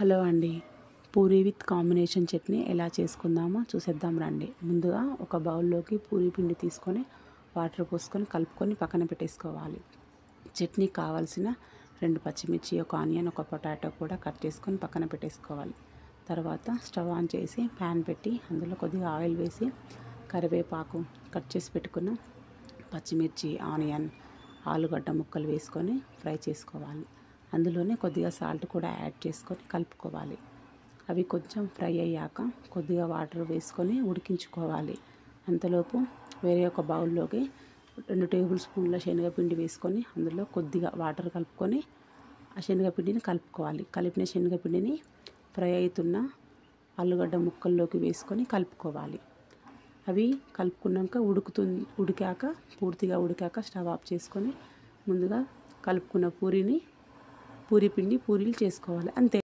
Hello అండి. Puri with combination chutney ఎలా చేసుకుందామో చూసేద్దాం రండి. ముందుగా ఒక బౌల్లోకి పూరీ పిండి తీసుకొని వాటర్ పోసుకొని కలుపుకొని పక్కన పెట్టేసుకోవాలి. చట్నీకి కావాల్సిన 2 పచ్చిమిర్చి, ఒక ఆనియన్, ఒక పొటాటో కూడా కట్ చేసుకొని పక్కన పెట్టేసుకోవాలి. తర్వాత స్టవ్ ఆన్ చేసి ప్యాన్ పెట్టి అందులో కొద్దిగా ఆయిల్ వేసి కరివేపాకు, కట్ చేసి పెట్టుకున్న పచ్చిమిర్చి, ఆనియన్, ఆలుగడ్డ ముక్కలు వేసుకొని ఫ్రై చేసుకోవాలి. అందులోనే కొద్దిగా సాల్ట్ కూడా యాడ్ చేసుకొని కలుపుకోవాలి. అవి కొంచెం ఫ్రై అయ్యాక కొద్దిగా వాటర్ వేసుకొని ఉడికించుకోవాలి. అంతలోపు వేరే ఒక బౌల్లోకి 2 టేబుల్ స్పూన్ల శనగపిండి వేసుకొని అందులో కొద్దిగా వాటర్ కలుపుకొని ఆ శనగపిండిని కలుపుకోవాలి. కలిపిన శనగపిండిని ఫ్రై అవుతున్న ఆలుగడ్డ ముక్కల్లోకి వేసుకొని కలుపుకోవాలి. అవి కలుపుకున్నాక ఉడికాక పూర్తిగా ఉడికాక స్టవ్ ఆఫ్ చేసుకొని ముందుగా కలుపుకున్న పూరీ పిండి పూరీలు చేసుకోవాలి. అంతే.